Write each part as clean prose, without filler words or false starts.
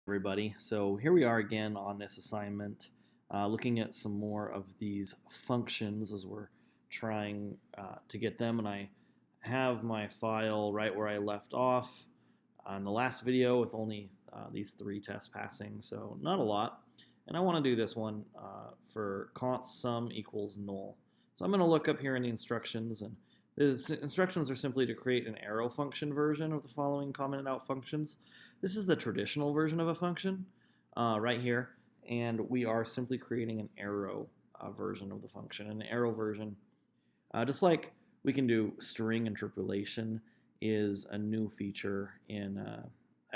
Everybody. So here we are again on this assignment, looking at some more of these functions as we're trying to get them. And I have my file right where I left off on the last video with only these 3 tests passing, so not a lot. And I want to do this one for const sum equals null. So I'm going to look up here in the instructions, and the instructions are simply to create an arrow function version of the following commented out functions. This is the traditional version of a function right here, and we are simply creating an arrow version of the function. And an arrow version, just like we can do string interpolation, is a new feature in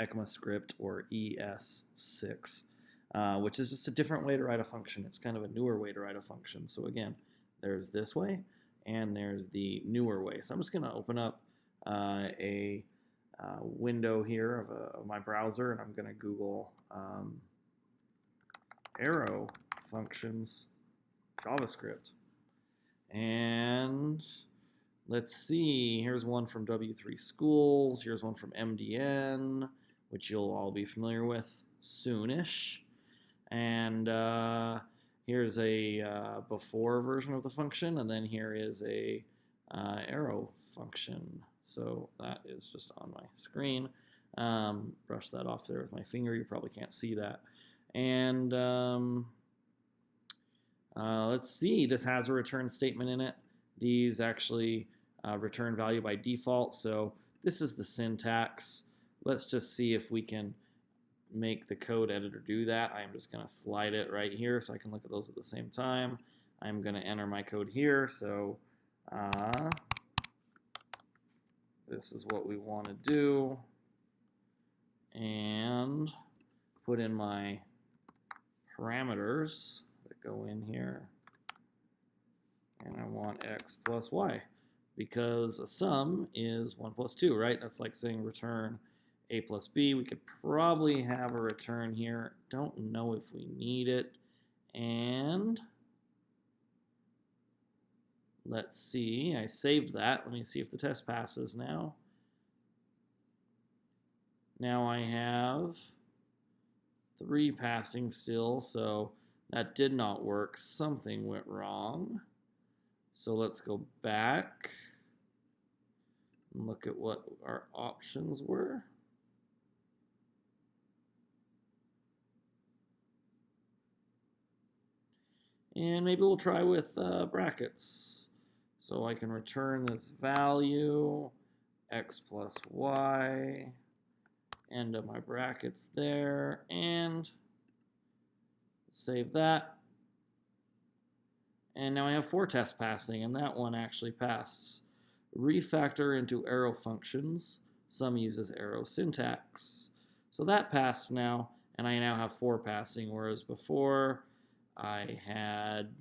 ECMAScript or ES6, which is just a different way to write a function. It's kind of a newer way to write a function. So again, there's this way, and there's the newer way. So I'm just going to open up a window here of my browser, and I'm going to Google arrow functions JavaScript. And let's see, here's one from W3 Schools, here's one from MDN, which you'll all be familiar with soonish. And here's a before version of the function, and then here is a arrow function. So that is just on my screen. Brush that off there with my finger. You probably can't see that. And let's see, this has a return statement in it. These actually return value by default. So this is the syntax. Let's just see if we can make the code editor do that. I'm just going to slide it right here so I can look at those at the same time. I'm going to enter my code here. So this is what we want to do, and put in my parameters that go in here, and I want x plus y, because a sum is 1 plus 2, right? That's like saying return a plus b. We could probably have a return here. Don't know if we need it. And let's see, I saved that. Let me see if the test passes now. Now I have 3 passing still, so that did not work. Something went wrong. So let's go back and look at what our options were. And maybe we'll try with brackets. So I can return this value, x plus y, end of my brackets there, and save that. And now I have 4 tests passing, and that one actually passed. Refactor into arrow functions. Some uses arrow syntax. So that passed now, and I now have 4 passing, whereas before I had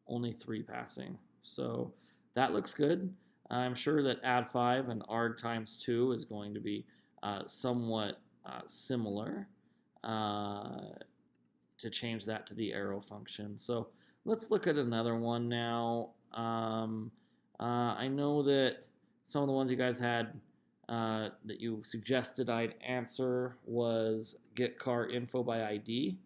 only 3 passing. So that looks good. I'm sure that add 5 and arg times 2 is going to be somewhat similar to change that to the arrow function. So let's look at another one now. I know that some of the ones you guys had that you suggested I'd answer was get car info by ID.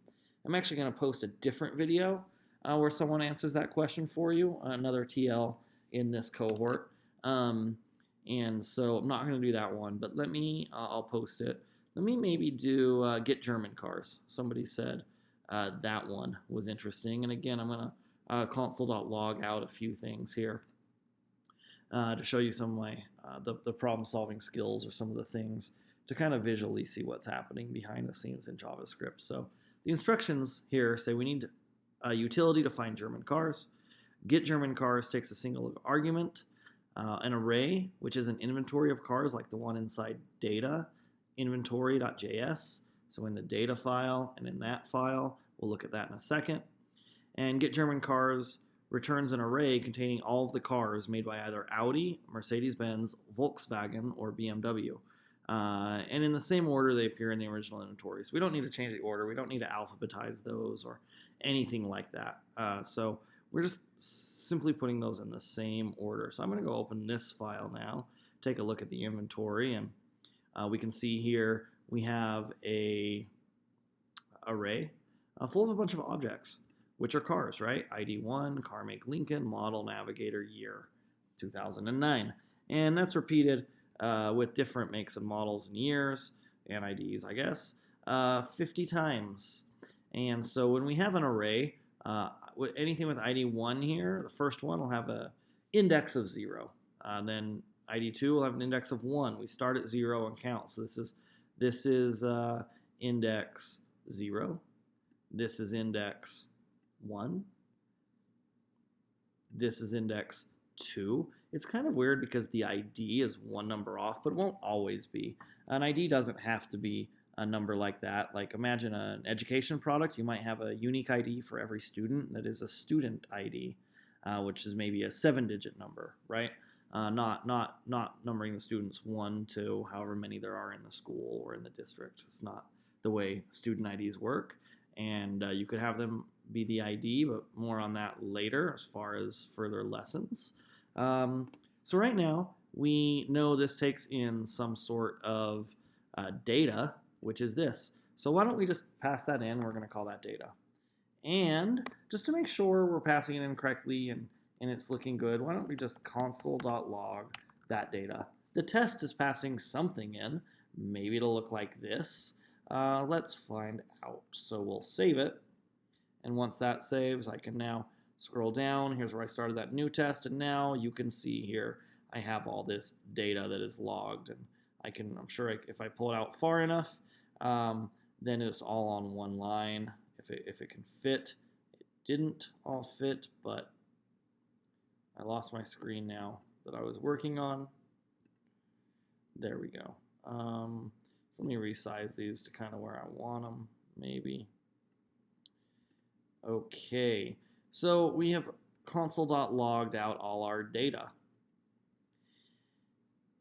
I'm actually going to post a different video where someone answers that question for you, another TL in this cohort. And so I'm not going to do that one, but let me, I'll post it. Let me maybe do get German cars. Somebody said that one was interesting. And again, I'm going to console.log out a few things here to show you some of my the problem solving skills, or some of the things to kind of visually see what's happening behind the scenes in JavaScript. So the instructions here say we need a utility to find German cars. Get German cars takes a single argument, an array, which is an inventory of cars like the one inside data, inventory.js. So in the data file and in that file, we'll look at that in a second. And get German cars returns an array containing all of the cars made by either Audi, Mercedes-Benz, Volkswagen, or BMW. And in the same order they appear in the original inventory. So we don't need to change the order. We don't need to alphabetize those or anything like that. So we're just simply putting those in the same order. So I'm going to go open this file now, take a look at the inventory, and we can see here we have a array full of a bunch of objects, which are cars, right? ID 1, car make Lincoln, model, navigator, year, 2009. And that's repeated with different makes and models and years and IDs, I guess, 50 times. And so when we have an array, anything with ID 1 here, the first one will have an index of 0. Then ID 2 will have an index of 1. We start at 0 and count. So this is index 0. This is index 1. This is index 2. It's kind of weird because the ID is one number off, but it won't always be. An ID doesn't have to be a number like that. Like imagine an education product. You might have a unique ID for every student that is a student ID, which is maybe a 7-digit number, right? Not numbering the students 1 to however many there are in the school or in the district. It's not the way student IDs work. And you could have them be the ID, but more on that later as far as further lessons. So right now, we know this takes in some sort of data, which is this. So why don't we just pass that in? We're going to call that data. And just to make sure we're passing it in correctly and it's looking good, why don't we just console.log that data? The test is passing something in. Maybe it'll look like this. Let's find out. So we'll save it. And once that saves, I can now scroll down. Here's where I started that new test. And now you can see here, I have all this data that is logged. And I'm sure if I pull it out far enough, then it's all on one line. If it can fit. It didn't all fit, but I lost my screen now that I was working on. There we go. So let me resize these to kind of where I want them, maybe. Okay, so we have console.logged out all our data.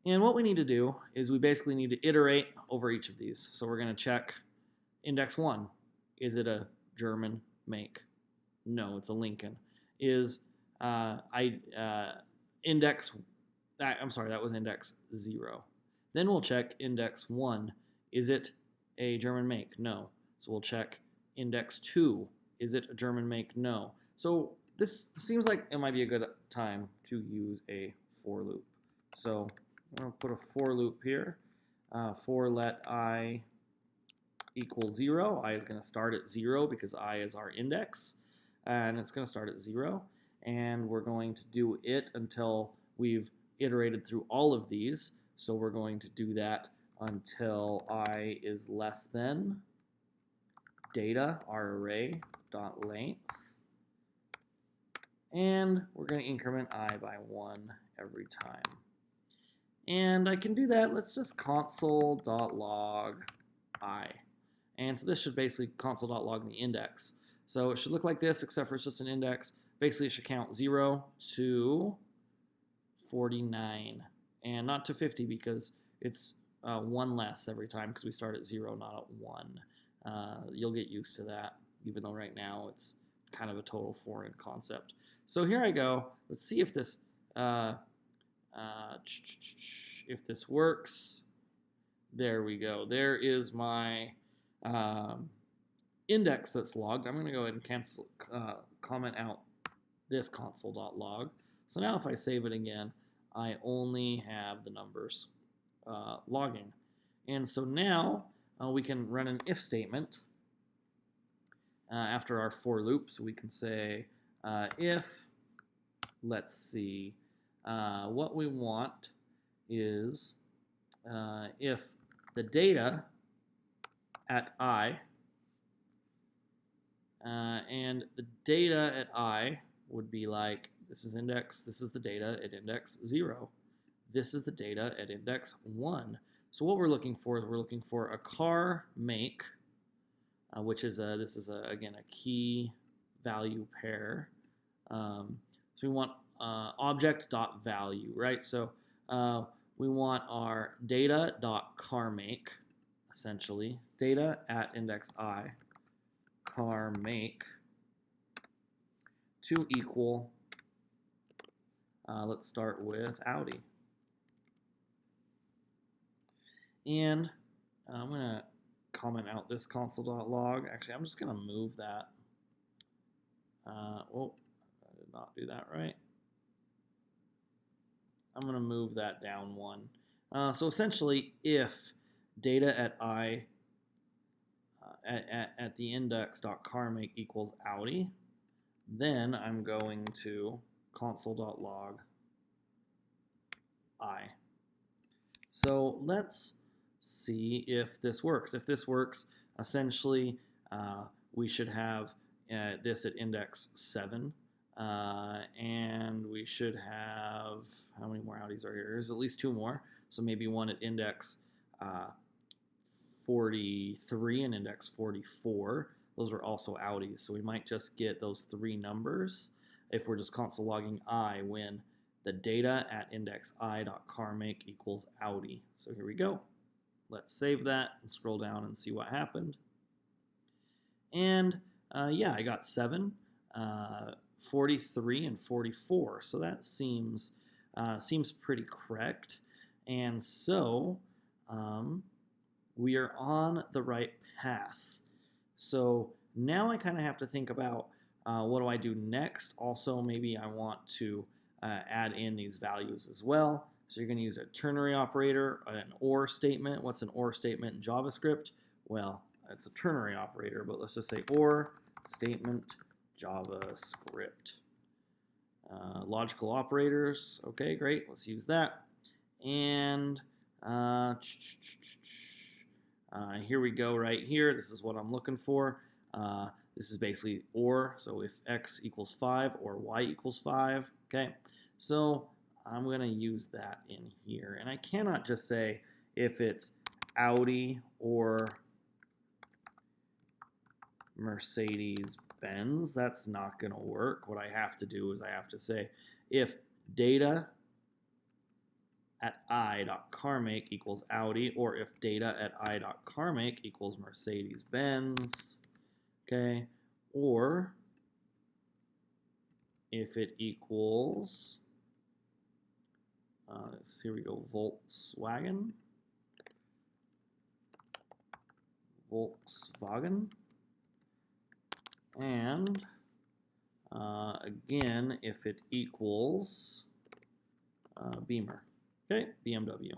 And what we need to do is we basically need to iterate over each of these. So we're going to check index 1. Is it a German make? No, it's a Lincoln. Is index, I'm sorry, that was index 0. Then we'll check index 1. Is it a German make? No. So we'll check index 2. Is it a German make? No. So this seems like it might be a good time to use a for loop. So I'm going to put a for loop here. For let I equal 0. I is going to start at 0 because I is our index. And it's going to start at 0. And we're going to do it until we've iterated through all of these. So we're going to do that until I is less than data, our array, dot length. And we're going to increment I by 1 every time. And I can do that. Let's just console.log I. And so this should basically console.log the index. So it should look like this, except for it's just an index. Basically, it should count 0 to 49. And not to 50 because it's 1 less every time because we start at 0, not at 1. You'll get used to that, even though right now it's kind of a total foreign concept. So here I go. Let's see if this works. There we go. There is my index that's logged. I'm going to go ahead and comment out this console.log. So now if I save it again, I only have the numbers logging. And so now we can run an if statement after our for loop. So we can say if, let's see, what we want is if the data at I, and the data at I would be like, this is the data at index 0. This is the data at index 1. So what we're looking for is we're looking for a car make, which is this is again a key value pair. So we want object.value, right? So we want our data.carMake, essentially, data at index I, car make, to equal, let's start with Audi. And I'm going to comment out this console.log. Actually, I'm just going to move that. Oh, I did not do that right. I'm going to move that down one. So essentially, if data at I at the index.carmake equals Audi, then I'm going to console.log I. So let's see if this works. If this works, essentially we should have this at index 7. And we should have, how many more Audis are here? There's at least 2 more. So maybe one at index 43 and index 44. Those are also Audis. So we might just get those 3 numbers if we're just console logging I when the data at index I.carmake equals Audi. So here we go. Let's save that and scroll down and see what happened. And yeah, I got 7, 43, and 44. So that seems pretty correct. And so we are on the right path. So now I kind of have to think about what do I do next. Also, maybe I want to add in these values as well. So you're going to use a ternary operator, an OR statement. What's an OR statement in JavaScript? Well, it's a ternary operator, but let's just say OR statement JavaScript. Logical operators. Okay, great. Let's use that. And here we go right here. This is what I'm looking for. This is basically OR. So if x equals 5 or y equals 5. Okay. So I'm going to use that in here. And I cannot just say if it's Audi or Mercedes-Benz. That's not going to work. What I have to do is I have to say if data at I.carmake equals Audi, or if data at I.carmake equals Mercedes-Benz, okay, or if it equals, here we go, Volkswagen, and again, if it equals Beamer, okay, BMW.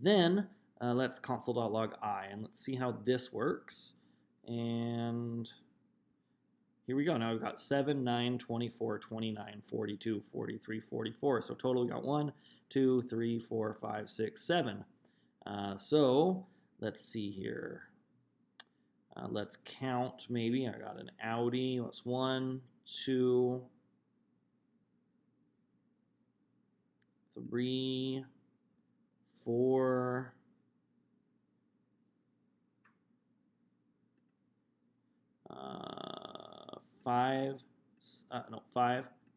Then let's console.log I, and let's see how this works. And here we go. Now we've got 7, 9, 24, 29, 42, 43, 44. So total we got 1, 2, 3, 4, 5, 6, 7. So let's see here. Let's count maybe. I got an Audi. That's 1, 2, 3, 4, 5,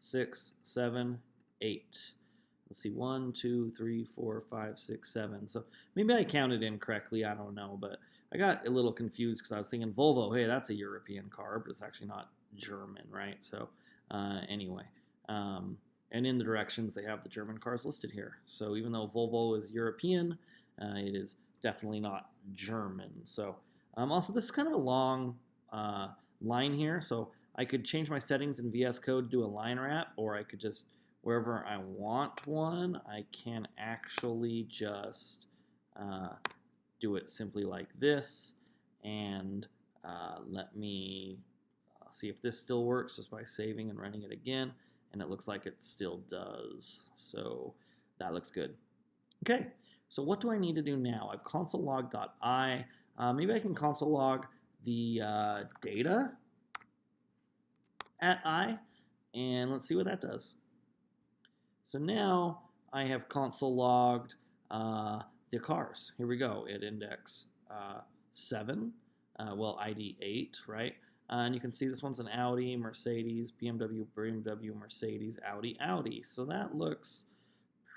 6, 7, 8. Let's see, 1, 2, 3, 4, 5, 6, 7. So maybe I counted incorrectly. I don't know, but I got a little confused because I was thinking Volvo. Hey, that's a European car, but it's actually not German, right? So anyway, and in the directions they have the German cars listed here. So even though Volvo is European, it is definitely not German. So also this is kind of a long line here, so I could change my settings in VS Code to do a line wrap, or I could just, wherever I want one, I can actually just do it simply like this, and let me see if this still works just by saving and running it again, and it looks like it still does, so that looks good. Okay, so what do I need to do now? I've console log.I. Maybe I can console log the data at I, and let's see what that does. So now I have console logged the cars. Here we go at index 7, well ID 8, right? And you can see this one's an Audi, Mercedes, BMW, Mercedes, Audi. So that looks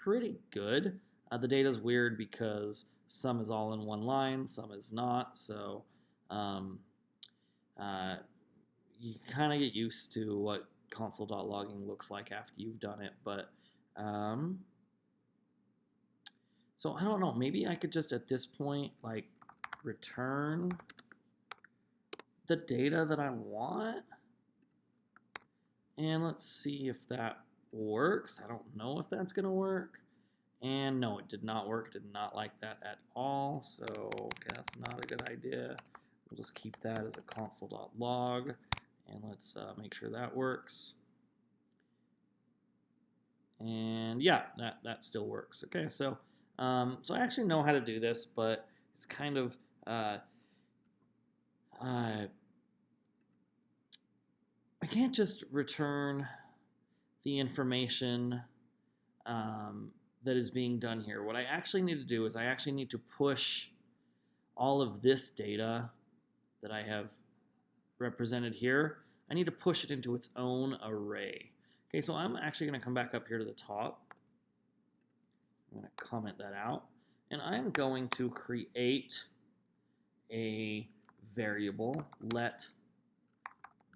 pretty good. The data is weird because some is all in one line, some is not. So you kind of get used to what console.logging looks like after you've done it. But So I don't know, maybe I could just at this point like return the data that I want. And let's see if that works. I don't know if that's gonna work. And no, it did not work. Did not like that at all. So okay, that's not a good idea. We'll just keep that as a console.log. And let's make sure that works. And yeah, that still works. Okay, so so I actually know how to do this, but it's kind of I can't just return the information that is being done here. What I actually need to do is I actually need to push all of this data that I have represented here. I need to push it into its own array. Okay, so I'm actually going to come back up here to the top. I'm going to comment that out. And I'm going to create a variable, let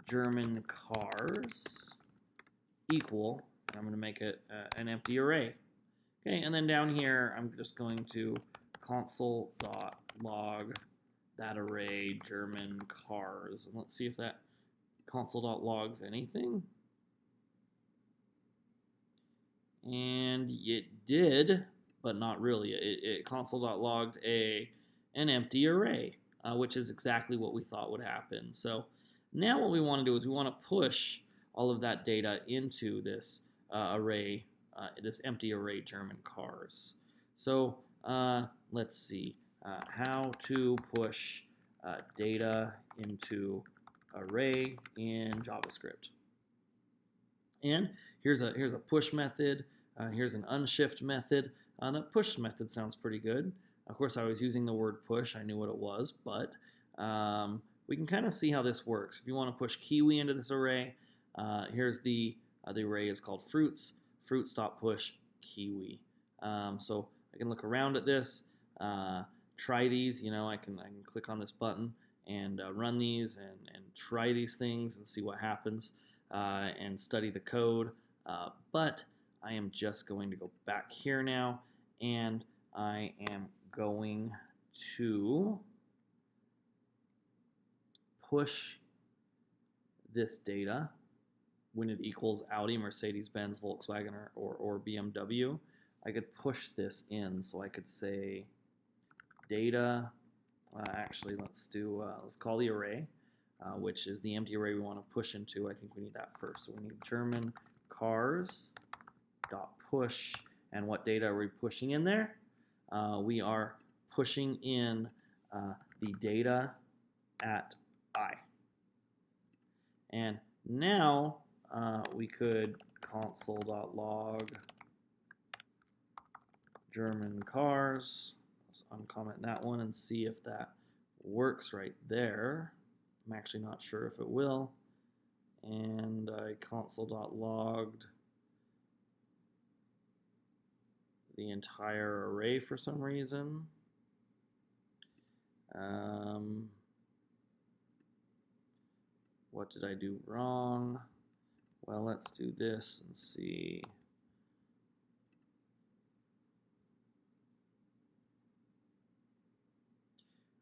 German cars equal, and I'm going to make it an empty array. Okay, and then down here, I'm just going to console.log that array German cars. And let's see if that console.logs anything. And it did, but not really. It console.logged an empty array, which is exactly what we thought would happen. So now what we want to do is we want to push all of that data into this array, this empty array German cars. So let's see how to push data into array in JavaScript. And here's a push method. Here's an unshift method. The push method sounds pretty good. Of course, I was using the word push. I knew what it was, but we can kind of see how this works. If you want to push kiwi into this array, here's the array is called fruits. Fruits.push kiwi. So I can look around at this, try these. You know, I can click on this button and run these and try these things and see what happens and study the code. But I am just going to go back here now, and I am going to push this data when it equals Audi, Mercedes-Benz, Volkswagen, or BMW. I could push this in, so I could say data. Actually, let's call the array, which is the empty array we want to push into. I think we need that first. So we need German cars dot push, and what data are we pushing in there? We are pushing in the data at I. And now we could console.log German cars. Let's uncomment that one and see if that works right there. I'm actually not sure if it will. And I console.logged the entire array for some reason. What did I do wrong? Well, let's do this and see.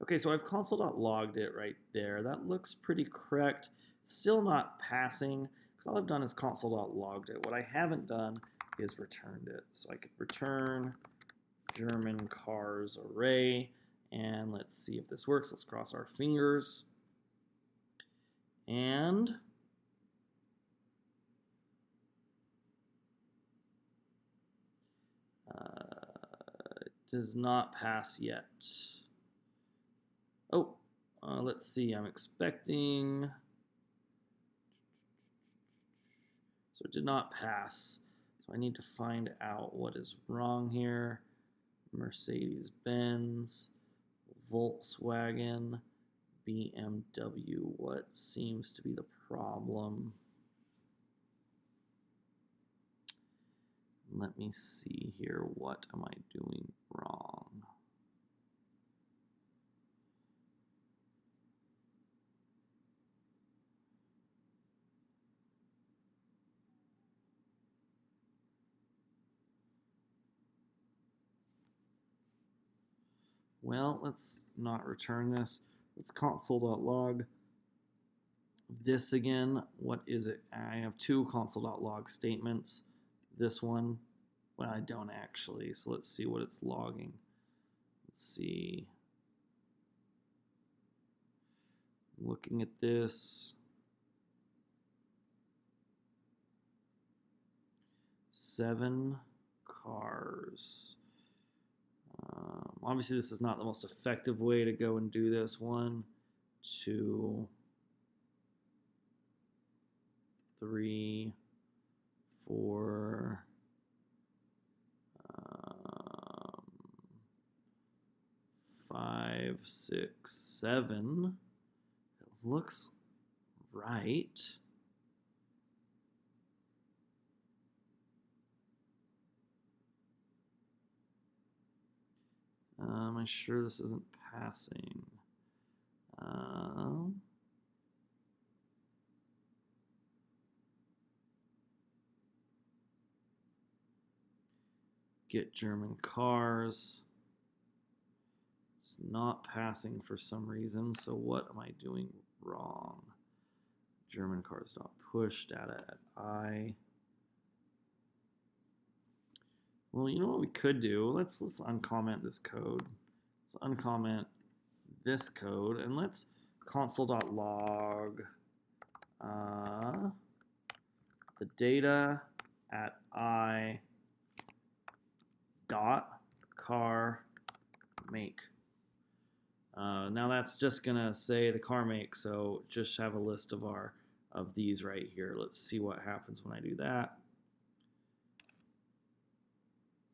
Okay, so I've console.logged it right there. That looks pretty correct. Still not passing, because all I've done is console.logged it. What I haven't done is returned it. So I could return German cars array, and let's see if this works. Let's cross our fingers. And it does not pass yet. Oh, let's see, I'm expecting, so it did not pass. So I need to find out what is wrong here. Mercedes-Benz, Volkswagen, BMW, what seems to be the problem? Let me see here, what am I doing wrong? well, let's not return this. Let's console.log this again. What is it? I have two console.log statements. This one, well, I don't actually, so let's see what it's logging. Let's see. Looking at this. 7 cars. Obviously, this is not the most effective way to go and do this. 1, 2, 3, 4, 5, 6, 7. It looks right. Am I sure this isn't passing? Get German cars. It's not passing for some reason, so what am I doing wrong? German cars dot push data at I. Well, you know what we could do? Let's uncomment this code. Let's uncomment this code, and let's console.log the data at I dot car make. Now that's just gonna say the car make, so just have a list of these right here. Let's see what happens when I do that.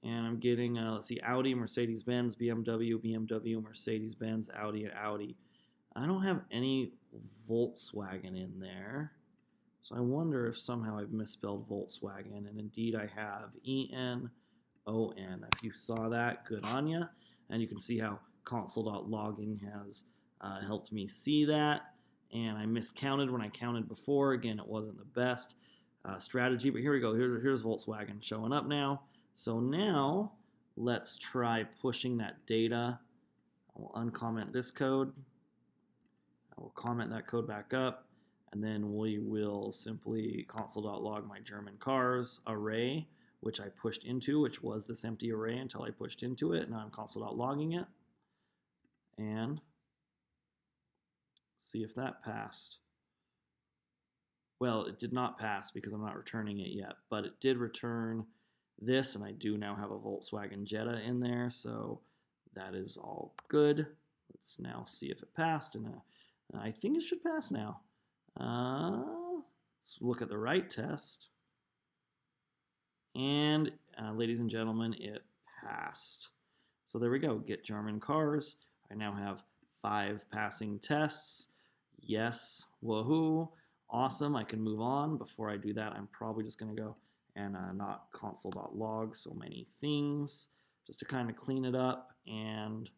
And I'm getting, let's see, Audi, Mercedes-Benz, BMW, Mercedes-Benz, Audi, and Audi. I don't have any Volkswagen in there. So I wonder if somehow I've misspelled Volkswagen, and indeed I have, E-N-O-N. If you saw that, good on ya. And you can see how console.logging has helped me see that. And I miscounted when I counted before. Again, it wasn't the best strategy, but here we go. Here's Volkswagen showing up now. So now let's try pushing that data. I will uncomment this code. I will comment that code back up, and then we will simply console.log my German cars array, which I pushed into, which was this empty array until I pushed into it. Now I'm console.logging it, and see if that passed. Well, it did not pass because I'm not returning it yet, but it did return this, and I do now have a Volkswagen Jetta in there, so that is all good. Let's now see if it passed, and I think it should pass now. Let's look at the right test, and ladies and gentlemen, it passed. So there we go, get German cars. I now have 5 passing tests. Yes, woohoo, awesome, I can move on. Before I do that, I'm probably just gonna go and not console.log so many things, just to kind of clean it up, and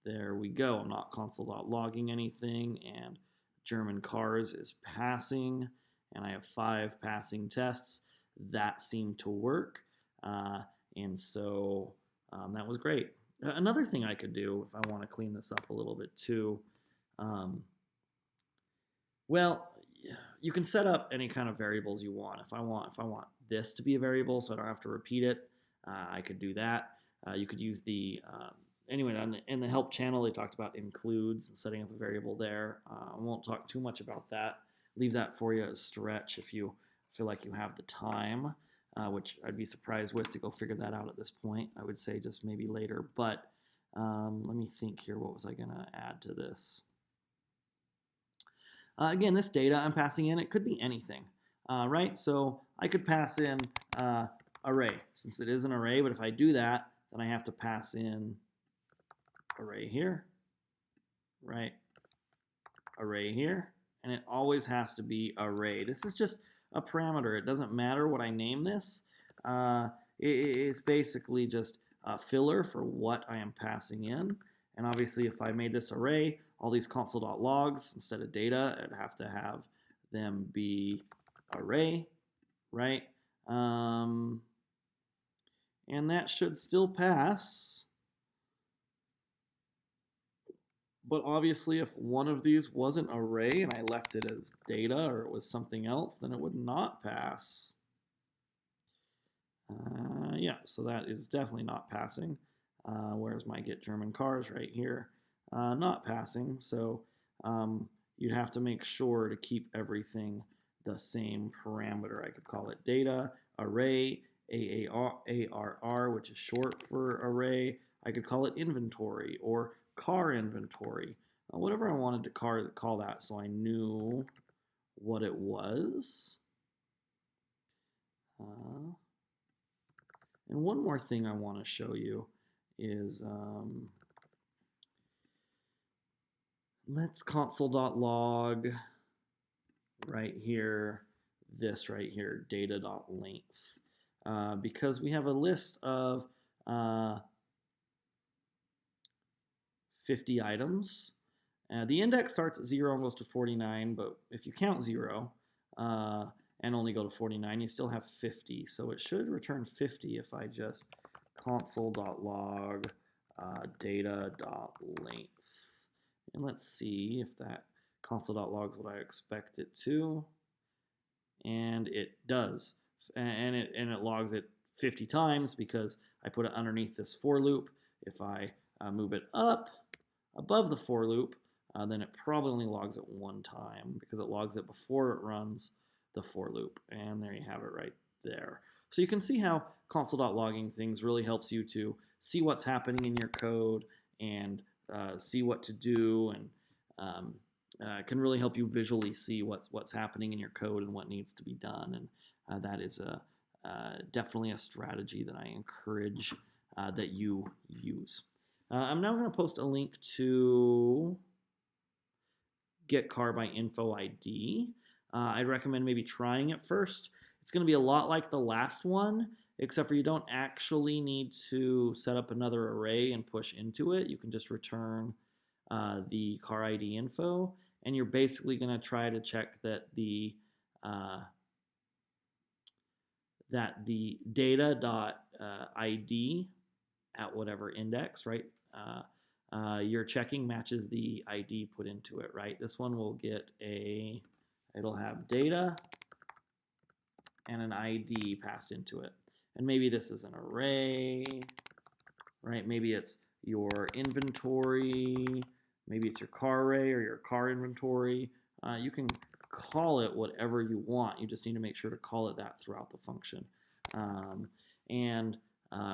there we go. I'm not console.logging anything, and German cars is passing, and I have 5 passing tests. That seemed to work, and so that was great. Another thing I could do if I want to clean this up a little bit too, well, you can set up any kind of variables you want. If I want this to be a variable so I don't have to repeat it, I could do that. You could use the anyway, in the help channel they talked about includes and setting up a variable there. I won't talk too much about that. Leave that for you as stretch if you feel like you have the time, which I'd be surprised with to go figure that out at this point. I would say just maybe later, but let me think here. What was I gonna add to this? Again, this data I'm passing in, it could be anything, right? So I could pass in array, since it is an array, but if I do that, then I have to pass in array here, right? Array here, and it always has to be array. This is just a parameter. It doesn't matter what I name this. It's basically just a filler for what I am passing in. And obviously, if I made this array, all these console.logs, instead of data, I'd have to have them be array, right? And that should still pass. But obviously, if one of these was an array and I left it as data or it was something else, then it would not pass. Yeah, so that is definitely not passing. Where's my get German cars right here? Not passing. So you'd have to make sure to keep everything the same parameter. I could call it data, array, ARR, which is short for array. I could call it inventory or car inventory, whatever I wanted to call that, so I knew what it was. And one more thing I want to show you is let's console.log right here, this right here, data.length, because we have a list of 50 items. The index starts at 0 and goes to 49, but if you count 0 and only go to 49, you still have 50. So it should return 50 if I just console.log data.length. And let's see if that console.log is what I expect it to. And it does. And it logs it 50 times because I put it underneath this for loop. If I move it up above the for loop, then it probably only logs it one time because it logs it before it runs the for loop. And there you have it right there. So you can see how console.logging things really helps you to see what's happening in your code and see what to do, and can really help you visually see what's happening in your code and what needs to be done. And that is definitely a strategy that I encourage that you use. I'm now going to post a link to get car by info ID. I'd recommend maybe trying it first. It's going to be a lot like the last one, except for you don't actually need to set up another array and push into it. You can just return the car ID info, and you're basically going to try to check that the data.id at whatever index, right, you're checking matches the ID put into it, right? This one will get it'll have data and an ID passed into it. And maybe this is an array, right? Maybe it's your inventory, maybe it's your car array or your car inventory. You can call it whatever you want. You just need to make sure to call it that throughout the function. I'm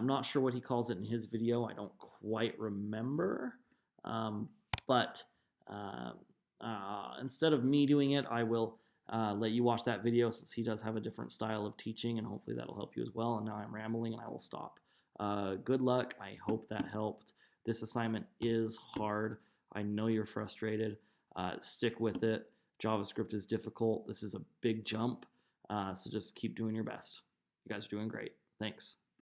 not sure what he calls it in his video. I don't quite remember. But instead of me doing it, I will let you watch that video since he does have a different style of teaching, and hopefully that'll help you as well. And now I'm rambling and I will stop. Good luck. I hope that helped. This assignment is hard. I know you're frustrated. Stick with it. JavaScript is difficult. This is a big jump. So just keep doing your best. You guys are doing great. Thanks.